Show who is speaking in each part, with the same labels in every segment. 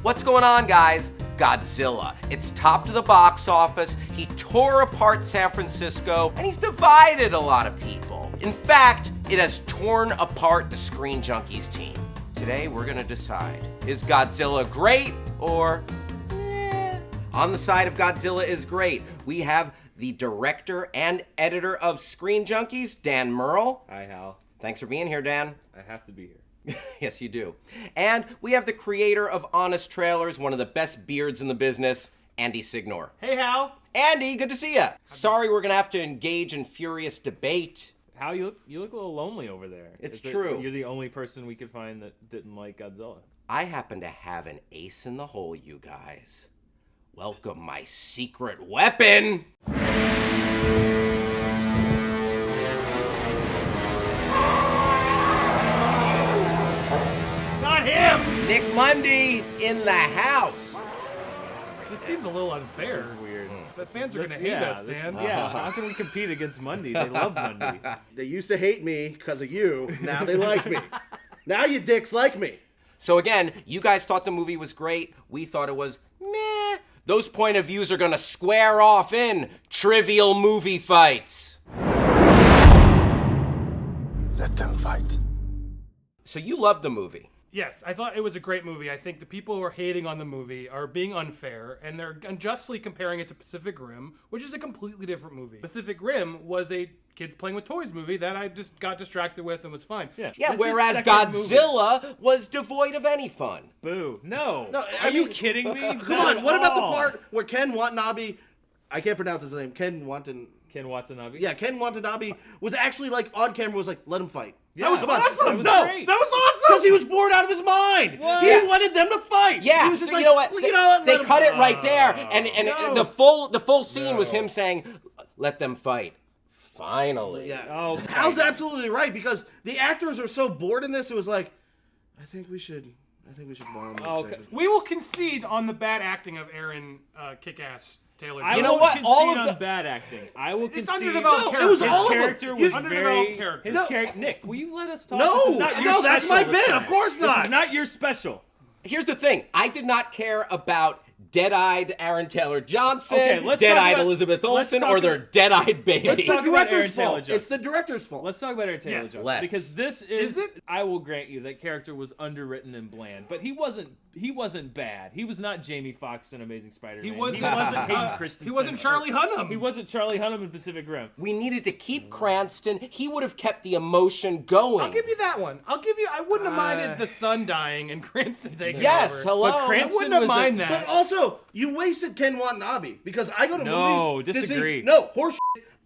Speaker 1: What's going on, guys? Godzilla. It's topped the box office, he tore apart San Francisco, and he's divided a lot of people. In fact, it has torn apart the Screen Junkies team. Today, we're gonna decide, is Godzilla great or meh? On the side of Godzilla is great, we have the director and editor of Screen Junkies, Dan Murrell.
Speaker 2: Hi, Hal.
Speaker 1: Thanks for being here, Dan.
Speaker 2: I have to be here.
Speaker 1: Yes, you do. And we have the creator of Honest Trailers, one of the best beards in the business, Andy Signore.
Speaker 3: Hey, Hal.
Speaker 1: Andy, good to see you. Sorry we're going to have to engage in furious debate.
Speaker 2: Hal, you look a little lonely over there.
Speaker 1: It's true.
Speaker 2: You're the only person we could find that didn't like Godzilla.
Speaker 1: I happen to have an ace in the hole, you guys. Welcome my secret weapon. Nick Mundy in the house.
Speaker 3: This seems a little unfair.
Speaker 2: This is weird.
Speaker 3: The fans are going to hate us, Dan.
Speaker 2: Yeah, how can we compete against Mundy? They love Mundy.
Speaker 4: They used to hate me because of you. Now they like me. Now you dicks like me.
Speaker 1: So again, you guys thought the movie was great. We thought it was meh. Those point of views are going to square off in trivial movie fights.
Speaker 5: Let them fight.
Speaker 1: So you loved the movie.
Speaker 3: Yes, I thought it was a great movie. I think the people who are hating on the movie are being unfair, and they're unjustly comparing it to Pacific Rim, which is a completely different movie. Pacific Rim was a kids playing with toys movie that I just got distracted with and was fine.
Speaker 1: Yeah,
Speaker 2: That's
Speaker 1: whereas
Speaker 2: his second
Speaker 1: Godzilla was devoid of any fun.
Speaker 2: Boo. No.
Speaker 4: I
Speaker 2: Are you
Speaker 4: mean-
Speaker 2: kidding me?
Speaker 4: Come on, what about the part where Ken Watanabe, I can't pronounce his name, Ken
Speaker 2: Watanabe?
Speaker 4: Yeah, Ken Watanabe was actually like on camera was like, let him fight.
Speaker 2: Yeah.
Speaker 4: That was
Speaker 3: awesome.
Speaker 4: No,
Speaker 2: great.
Speaker 3: That was awesome!
Speaker 4: because he was bored out of his mind.
Speaker 2: What?
Speaker 4: He
Speaker 2: Yes.
Speaker 4: wanted them to fight.
Speaker 1: Yeah,
Speaker 4: he was just
Speaker 1: you
Speaker 4: like,
Speaker 1: know what?
Speaker 4: let
Speaker 1: They
Speaker 4: him
Speaker 1: cut
Speaker 4: fight.
Speaker 1: it right there, and
Speaker 4: No.
Speaker 1: the full scene was him saying, "Let them fight." Finally.
Speaker 4: Yeah.
Speaker 2: Oh,
Speaker 4: Hal's absolutely right because the actors are so bored in this. It was like, I think we should bomb.
Speaker 2: Oh, okay.
Speaker 3: We will concede on the bad acting of Aaron Kick-Ass Taylor.
Speaker 2: I
Speaker 1: You know
Speaker 2: won't
Speaker 1: what?
Speaker 2: concede
Speaker 1: All of
Speaker 2: on
Speaker 1: the-
Speaker 2: bad acting. I will
Speaker 3: It's
Speaker 2: concede.
Speaker 3: underdeveloped
Speaker 4: No, it was
Speaker 3: character.
Speaker 4: all
Speaker 2: His
Speaker 4: of them.
Speaker 2: character
Speaker 4: You-
Speaker 2: was
Speaker 3: Underdeveloped
Speaker 2: very.
Speaker 3: character.
Speaker 2: His
Speaker 4: No.
Speaker 2: character. Nick, will you let us talk?
Speaker 4: No,
Speaker 2: This is not your
Speaker 4: no, that's my
Speaker 2: special this
Speaker 4: bit.
Speaker 2: time.
Speaker 4: Of course
Speaker 2: This
Speaker 4: not.
Speaker 2: is not your special.
Speaker 1: Here's the thing. I did not care about dead-eyed Aaron Taylor Johnson,
Speaker 2: Okay, let's
Speaker 1: dead-eyed
Speaker 2: talk about-
Speaker 1: Elizabeth
Speaker 2: let's
Speaker 1: Olsen,
Speaker 2: talk
Speaker 1: or
Speaker 2: about-
Speaker 1: their dead-eyed baby.
Speaker 2: Let's
Speaker 4: It's the
Speaker 2: talk about Aaron
Speaker 4: director's
Speaker 2: Taylor
Speaker 4: fault.
Speaker 2: Johnson.
Speaker 4: It's the director's fault.
Speaker 2: Let's talk about Aaron Taylor
Speaker 3: Yes.
Speaker 2: Johnson
Speaker 1: Let's.
Speaker 2: because this is.
Speaker 3: it?
Speaker 2: I will grant you that character was underwritten and bland, but he wasn't bad. He was not Jamie Foxx in Amazing Spider-Man.
Speaker 3: He wasn't
Speaker 2: Hayden Christensen.
Speaker 3: He wasn't Charlie Hunnam.
Speaker 2: He wasn't Charlie Hunnam in Pacific Rim.
Speaker 1: We needed to keep Cranston. He would have kept the emotion going.
Speaker 3: I'll give you that one. I wouldn't have minded the son dying and Cranston taking
Speaker 1: Yes,
Speaker 3: over.
Speaker 1: hello.
Speaker 2: But
Speaker 3: I
Speaker 2: Cranston
Speaker 3: wouldn't have
Speaker 2: was
Speaker 3: minded
Speaker 4: But
Speaker 3: that.
Speaker 4: also, you wasted Ken Watanabe because I go to
Speaker 2: No,
Speaker 4: movies. to see-
Speaker 2: disagree.
Speaker 4: No, horse.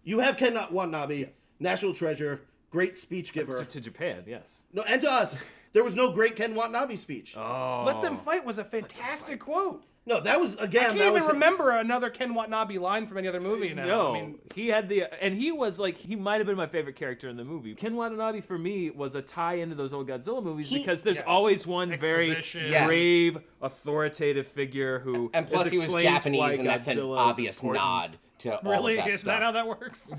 Speaker 4: You have Ken Watanabe, national treasure, great speech giver.
Speaker 2: To Japan, yes.
Speaker 4: No, and to us, there was no great Ken Watanabe speech.
Speaker 2: Oh.
Speaker 3: Let Them Fight was a fantastic quote.
Speaker 4: No, that was again.
Speaker 3: I can't
Speaker 4: that
Speaker 3: even
Speaker 4: was
Speaker 3: remember another Ken Watanabe line from any other movie now.
Speaker 2: No,
Speaker 3: I mean,
Speaker 2: he had and he was like, he might have been my favorite character in the movie. Ken Watanabe for me was a tie into those old Godzilla movies because there's
Speaker 3: Yes.
Speaker 2: always one very
Speaker 3: Exposition.
Speaker 1: Yes.
Speaker 2: brave, authoritative figure who
Speaker 1: And plus, he was
Speaker 2: explains
Speaker 1: Japanese,
Speaker 2: why
Speaker 1: and that's an
Speaker 2: Godzilla is
Speaker 1: obvious
Speaker 2: important.
Speaker 1: nod to all
Speaker 3: really?
Speaker 1: of that
Speaker 3: Is
Speaker 1: stuff.
Speaker 3: that how that works?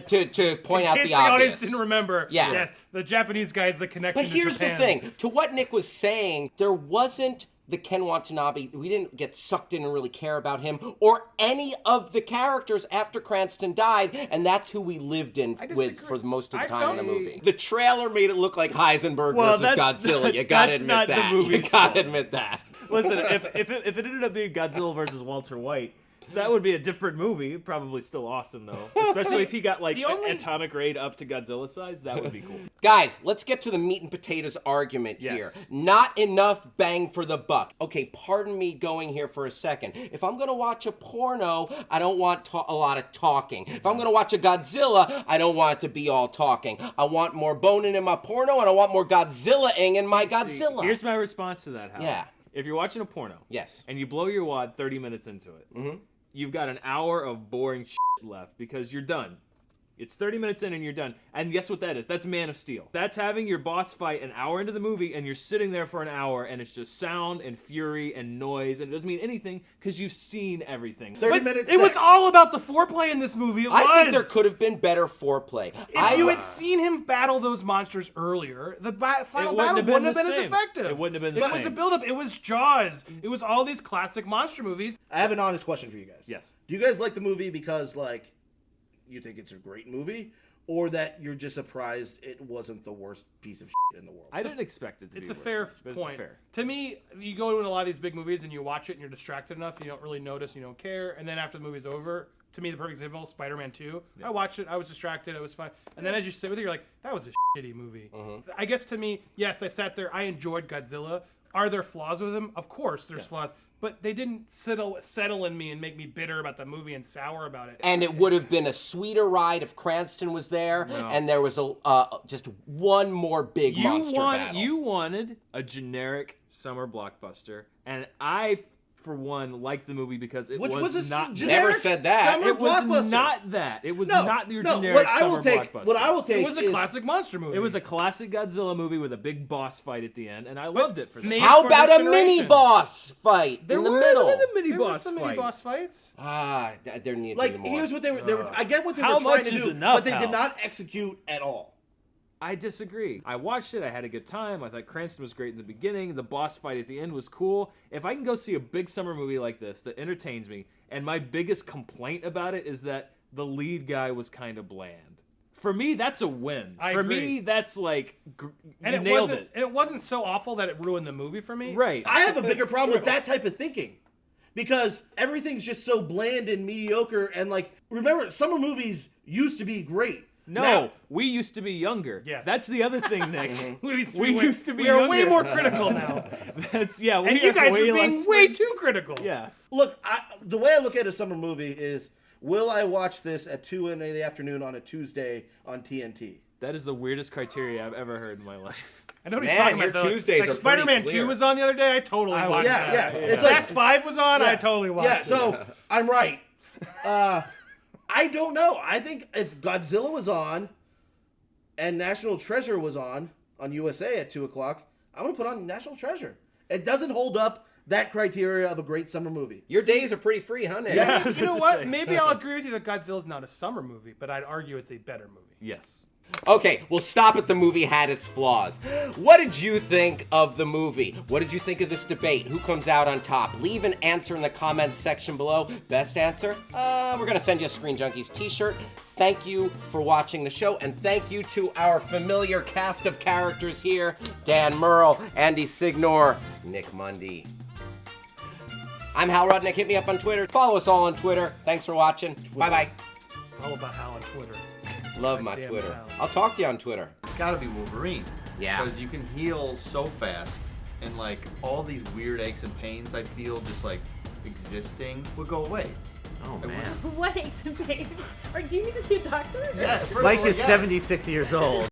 Speaker 1: To point out
Speaker 3: In case
Speaker 1: the
Speaker 3: the audience
Speaker 1: obvious.
Speaker 3: didn't remember,
Speaker 1: Yeah.
Speaker 3: yes, the Japanese guy is the connection
Speaker 1: But
Speaker 3: to
Speaker 1: here's the
Speaker 3: Japan.
Speaker 1: thing. To what Nick was saying, there wasn't the Ken Watanabe. We didn't get sucked in and really care about him or any of the characters after Cranston died, and that's who we lived in with
Speaker 3: disagree.
Speaker 1: for most of the
Speaker 3: I
Speaker 1: time in the
Speaker 3: felt-
Speaker 1: movie. The trailer made it look like Heisenberg
Speaker 2: Well,
Speaker 1: versus
Speaker 2: that's
Speaker 1: Godzilla.
Speaker 2: not-
Speaker 1: You gotta
Speaker 2: that's
Speaker 1: admit
Speaker 2: not the
Speaker 1: that.
Speaker 2: movie's
Speaker 1: You gotta
Speaker 2: fault.
Speaker 1: admit that.
Speaker 2: Listen, if it ended up being Godzilla versus Walter White, that would be a different movie. Probably still awesome though, especially if he got like
Speaker 3: The only-
Speaker 2: atomic raid up to Godzilla size. That would be cool.
Speaker 1: Guys, let's get to the meat and potatoes argument
Speaker 2: Yes.
Speaker 1: here. Not enough bang for the buck. Okay, pardon me going here for a second. If I'm gonna watch a porno, I don't want a lot of talking. If I'm gonna watch a Godzilla, I don't want it to be all talking. I want more boning in my porno, and I want more Godzilla-ing in my Godzilla.
Speaker 2: See, here's my response to that, Hal.
Speaker 1: Yeah.
Speaker 2: If you're watching a porno,
Speaker 1: Yes.
Speaker 2: and you blow your wad 30 minutes into it, you've got an hour of boring shit left because you're done. It's 30 minutes in and you're done. And guess what that is? That's Man of Steel. That's having your boss fight an hour into the movie and you're sitting there for an hour and it's just sound and fury and noise and it doesn't mean anything because you've seen everything.
Speaker 4: 30
Speaker 3: But
Speaker 4: minutes.
Speaker 3: it was all about the foreplay in this movie.
Speaker 1: I think there could have been better foreplay.
Speaker 3: If you had seen him battle those monsters earlier, the final battle wouldn't have been as effective.
Speaker 2: It wouldn't have been the
Speaker 3: It was a
Speaker 2: same.
Speaker 3: build-up. It was Jaws. It was all these classic monster movies.
Speaker 4: I have an honest question for you guys.
Speaker 2: Yes.
Speaker 4: Do you guys like the movie because, like, you think it's a great movie? Or that you're just surprised it wasn't the worst piece of shit in the world?
Speaker 2: I didn't expect it to be
Speaker 3: It's a
Speaker 2: worse,
Speaker 3: fair
Speaker 2: but
Speaker 3: point.
Speaker 2: It's fair.
Speaker 3: To me, you go to a lot of these big movies and you watch it and you're distracted enough, you don't really notice, you don't care, and then after the movie's over, to me, the perfect example, Spider-Man 2. I watched it, I was distracted, it was fun, and then as you sit with it, you're like, that was a shitty movie. I guess to me, yes, I sat there, I enjoyed Godzilla. Are there flaws with him? Of course, there's flaws. But they didn't settle in me and make me bitter about the movie and sour about it.
Speaker 1: And it would have been a sweeter ride if Cranston was there, and there was just one more big monster battle.
Speaker 2: You wanted a generic summer blockbuster, and I, for one, liked the movie because it
Speaker 4: Which was a
Speaker 2: not
Speaker 4: generic
Speaker 1: Never said that.
Speaker 4: summer
Speaker 2: It was
Speaker 4: blockbuster.
Speaker 2: not that. It was
Speaker 4: No,
Speaker 2: not your
Speaker 4: no,
Speaker 2: generic summer blockbuster.
Speaker 4: What I will take
Speaker 3: It was a
Speaker 4: is,
Speaker 3: classic monster movie.
Speaker 2: It was a classic Godzilla movie with a big boss fight at the end, and I loved it for that.
Speaker 3: made
Speaker 1: How
Speaker 3: for
Speaker 1: about
Speaker 3: this
Speaker 1: a mini
Speaker 3: generation.
Speaker 1: boss fight in the middle?
Speaker 2: There was a mini
Speaker 3: There
Speaker 2: boss
Speaker 3: was some
Speaker 2: fight.
Speaker 3: mini boss fights.
Speaker 1: There need to
Speaker 4: like,
Speaker 1: be more.
Speaker 4: here's what they were I get what they
Speaker 2: How
Speaker 4: were trying
Speaker 2: much
Speaker 4: to
Speaker 2: is
Speaker 4: do,
Speaker 2: enough,
Speaker 4: but they
Speaker 2: Hal?
Speaker 4: did not execute at all.
Speaker 2: I disagree. I watched it. I had a good time. I thought Cranston was great in the beginning. The boss fight at the end was cool. If I can go see a big summer movie like this that entertains me, and my biggest complaint about it is that the lead guy was kind of bland. For me, that's a win.
Speaker 3: I
Speaker 2: For
Speaker 3: agree.
Speaker 2: me, that's like,
Speaker 3: And
Speaker 2: you
Speaker 3: it
Speaker 2: nailed
Speaker 3: wasn't,
Speaker 2: it.
Speaker 3: And it wasn't so awful that it ruined the movie for me.
Speaker 2: Right.
Speaker 4: I have a bigger
Speaker 1: It's
Speaker 4: problem with
Speaker 1: true.
Speaker 4: that type of thinking. Because everything's just so bland and mediocre, and like, remember, summer movies used to be great.
Speaker 2: No,
Speaker 4: Now-
Speaker 2: we used to be younger.
Speaker 3: Yes.
Speaker 2: That's the other thing, Nick. we used to be
Speaker 3: We are
Speaker 2: younger.
Speaker 3: way more critical now.
Speaker 2: That's, yeah, we
Speaker 3: And you
Speaker 2: are
Speaker 3: guys
Speaker 2: way
Speaker 3: are being
Speaker 2: less-
Speaker 3: way too critical.
Speaker 2: Yeah.
Speaker 4: Look, the way I look at a summer movie is, will I watch this at 2 in the afternoon on a Tuesday on TNT?
Speaker 2: That is the weirdest criteria I've ever heard in my life.
Speaker 3: I know what
Speaker 1: Man,
Speaker 3: he's talking
Speaker 1: your
Speaker 3: about, though.
Speaker 1: Tuesdays
Speaker 3: like
Speaker 1: are pretty
Speaker 3: Spider-Man
Speaker 1: clear.
Speaker 3: 2 was on the other day. I totally watched
Speaker 4: Yeah,
Speaker 3: that.
Speaker 4: yeah. It's like,
Speaker 3: Fast 5 was on. I totally watched
Speaker 4: yeah,
Speaker 3: it.
Speaker 4: so I'm right. I don't know. I think if Godzilla was on and National Treasure was on USA at 2 o'clock, I'm going to put on National Treasure. It doesn't hold up that criteria of a great summer movie.
Speaker 1: Your days are pretty free, huh, Nick?
Speaker 4: Yeah.
Speaker 3: You know what? Maybe I'll agree with you that Godzilla's not a summer movie, but I'd argue it's a better movie.
Speaker 2: Yes.
Speaker 1: Okay, we'll stop at the movie had its flaws. What did you think of the movie? What did you think of this debate? Who comes out on top? Leave an answer in the comments section below. Best answer? We're going to send you a Screen Junkies t-shirt. Thank you for watching the show, and thank you to our familiar cast of characters here, Dan Murrell, Andy Signore, Nick Mundy. I'm Hal Rudnick. Hit me up on Twitter. Follow us all on Twitter. Thanks for watching. Bye-bye.
Speaker 3: It's all about Hal on Twitter.
Speaker 1: Love my
Speaker 3: Damn
Speaker 1: Twitter.
Speaker 3: Hal.
Speaker 1: I'll talk to you on Twitter.
Speaker 6: It's gotta be Wolverine.
Speaker 1: Yeah.
Speaker 6: Because you can heal so fast, and like all these weird aches and pains I feel just like existing would go away.
Speaker 1: Oh, man.
Speaker 7: What aches and pains? Or do you need to see a doctor?
Speaker 6: Yeah, first of
Speaker 8: Mike
Speaker 6: all,
Speaker 8: is
Speaker 6: yeah.
Speaker 8: 76 years old.